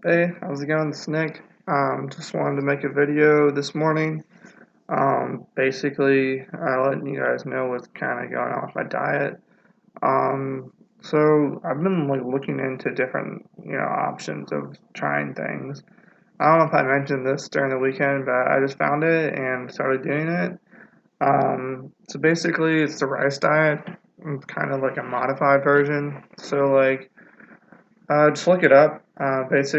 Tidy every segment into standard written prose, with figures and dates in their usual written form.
Hey, how's it going? It's Nick. Just wanted to make a video this morning. Basically, letting you guys know what's kind of going on with my diet. So I've been like looking into different, options of trying things. I don't know if I mentioned this during the weekend, but I just found it and started doing it. So basically, it's the rice diet. It's kind of like a modified version. So like. Just look it up. There's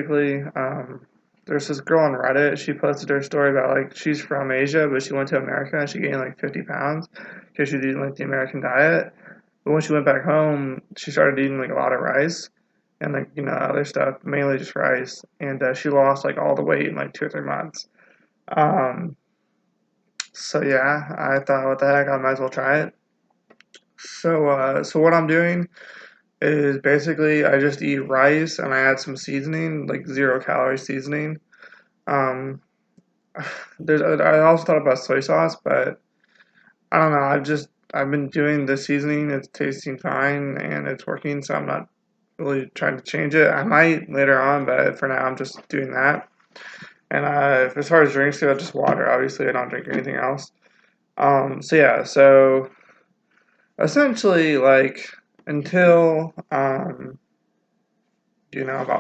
this girl on Reddit. She posted her story about like she's from Asia, but she went to America and she gained like 50 pounds because she was eating like the American diet. But when she went back home, she started eating like a lot of rice and like other stuff, mainly just rice. And she lost like all the weight in like 2 or 3 months. Um, so yeah, I thought, what the heck, I might as well try it. So what I'm doing is basically I just eat rice and I add some seasoning, like 0 calorie seasoning. Um, I also thought about soy sauce, but I don't know. I've been doing the seasoning. It's tasting fine and it's working, so I'm not really trying to change it. I might later on, but for now I'm just doing that. And as far as drinks go, just water. Obviously, I don't drink anything else. So yeah, so essentially like until about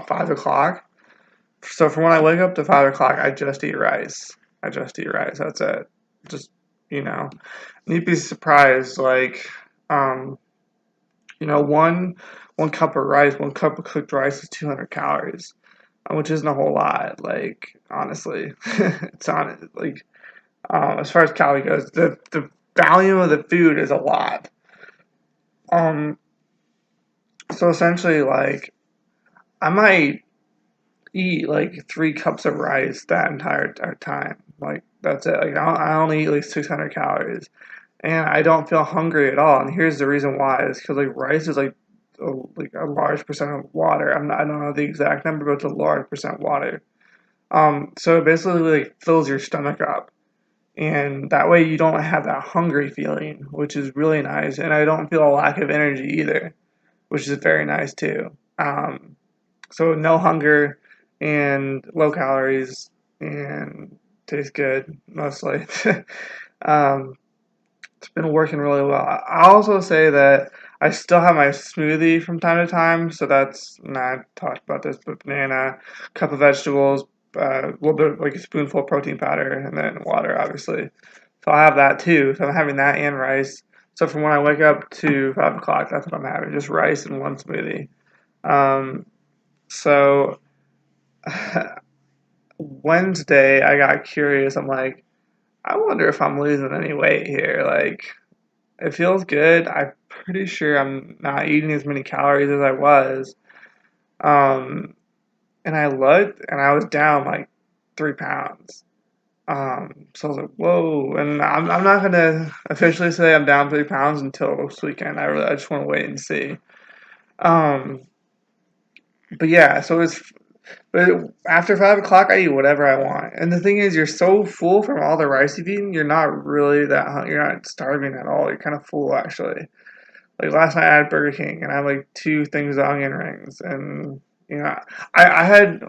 5 o'clock. So from when I wake up to 5 o'clock, I just eat rice. I just eat rice. That's it. Just you know, you'd be surprised. Like, um, one cup of rice, 1 cup of cooked rice is 200 calories, which isn't a whole lot. Like, honestly, it's on like as far as calorie goes, the value of the food is a lot. Um, so essentially, like, I might eat like 3 cups of rice that entire time. Like that's it. Like I only eat like 600 calories, and I don't feel hungry at all. And here's the reason why: is because like rice is like a large percent of water. I don't know the exact number, but it's a large percent water. So it basically like fills your stomach up, and that way you don't have that hungry feeling, which is really nice. And I don't feel a lack of energy either, which is very nice too. So no hunger and low calories and tastes good mostly. um, it's been working really well. I'll also say that I still have my smoothie from time to time. So that's not talked about this, but banana, cup of vegetables, a little bit like a spoonful of protein powder, and then water, obviously. So I have that too. So I'm having that and rice. So from when I wake up to 5 o'clock, that's what I'm having: just rice and one smoothie. Um, so Wednesday, I got curious. I'm like, I wonder if I'm losing any weight here. Like, it feels good. I'm pretty sure I'm not eating as many calories as I was. Um, and I looked, and I was down like 3 pounds. So I was like, whoa. And I'm not gonna officially say I'm down 3 pounds until this weekend. I just want to wait and see. Um, but yeah, but after 5 o'clock, I eat whatever I want. And the thing is, you're so full from all the rice you've eaten, you're not really that you're not starving at all. You're kind of full actually. Like last night, I had Burger King and I had like 2 things of onion rings, and you know, I had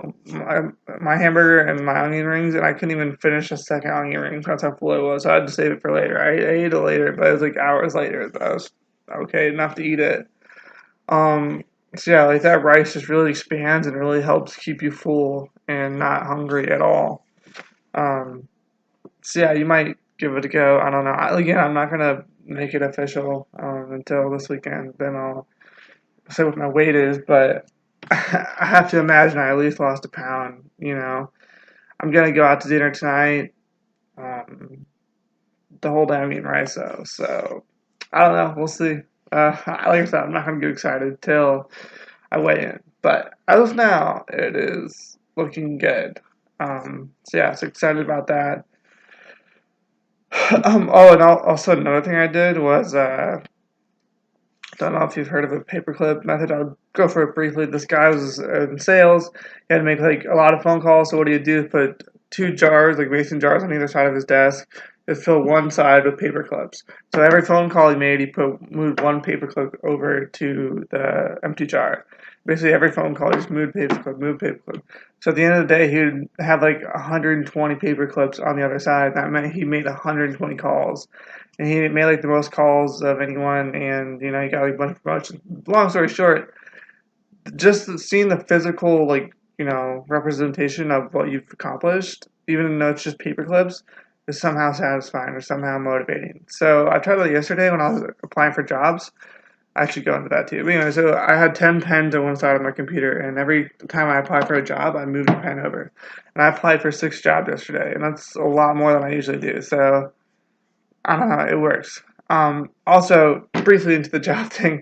my hamburger and my onion rings, and I couldn't even finish a second onion ring. That's how full it was. So I had to save it for later. I ate it later, but it was like hours later. That was okay enough to eat it. Um, so yeah, like that rice just really expands and really helps keep you full and not hungry at all. Um, so yeah, you might give it a go. I don't know. Again, I'm not gonna make it official until this weekend. Then I'll say what my weight is, but I have to imagine I at least lost a pound. I'm gonna go out to dinner tonight. Um, the whole day I'm eating rice though, so I don't know. We'll see. Like I said, I'm not gonna get excited till I weigh in. But as of now, it is looking good. So yeah, so excited about that. Oh, and also another thing I did was don't know if you've heard of a paperclip method. I'll go for it briefly. This guy was in sales. He had to make like a lot of phone calls. So what do you do? Put 2 jars, like mason jars, on either side of his desk. Just fill one side with paper clips. So every phone call he made, he moved one paper clip over to the empty jar. Basically, every phone call is move paperclip, move paperclip. So at the end of the day, he would have like 120 paper clips on the other side. That meant he made 120 calls, and he made like the most calls of anyone. And he got like a bunch of promotions. Long story short, just seeing the physical representation of what you've accomplished, even though it's just paper clips, is somehow satisfying or somehow motivating. So I tried that yesterday when I was applying for jobs. I should go into that too. But anyway, so I had 10 pens on one side of my computer, and every time I applied for a job, I moved a pen over. And I applied for 6 jobs yesterday, and that's a lot more than I usually do. So I don't know, it works. Also, briefly into the job thing,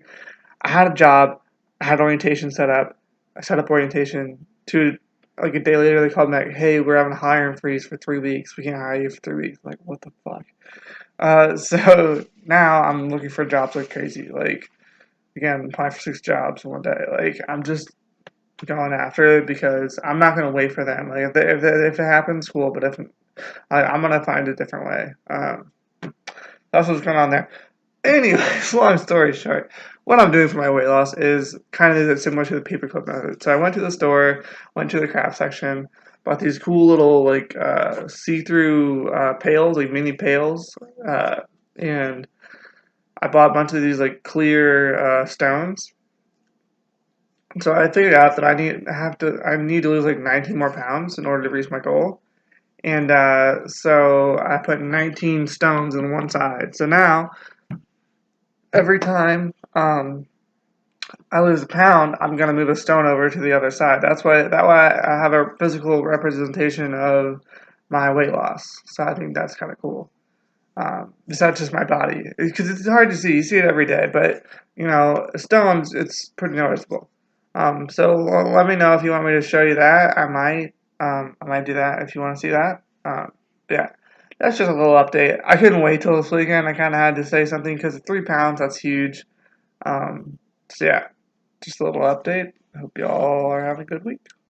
I had a job, I had orientation set up. I set up orientation to like a day later. They called me like, "Hey, we're having a hiring freeze for 3 weeks. We can't hire you for 3 weeks." I'm like, what the fuck? So now I'm looking for jobs like crazy. Like, again, applying for 6 jobs in one day. Like, I'm just going after it because I'm not gonna wait for them. Like, if it happens, cool. But if I'm gonna find a different way. That's what's going on there. Anyways, long story short, what I'm doing for my weight loss is kind of similar to the paperclip method. So I went to the store, went to the craft section, bought these cool little like see-through pails, like mini pails, and I bought a bunch of these like clear stones. So I figured out that I need to lose like 19 more pounds in order to reach my goal. And so I put 19 stones in one side. So now every time I lose a pound, I'm gonna move a stone over to the other side. That way I have a physical representation of my weight loss. So I think that's kind of cool. It's not just my body because it's hard to see. You see it every day, but stones, it's pretty noticeable. So let me know if you want me to show you that. I might do that if you want to see that. Yeah, that's just a little update. I couldn't wait till this weekend. I kind of had to say something because 3 pounds, that's huge. So yeah, just a little update. I hope you all are having a good week.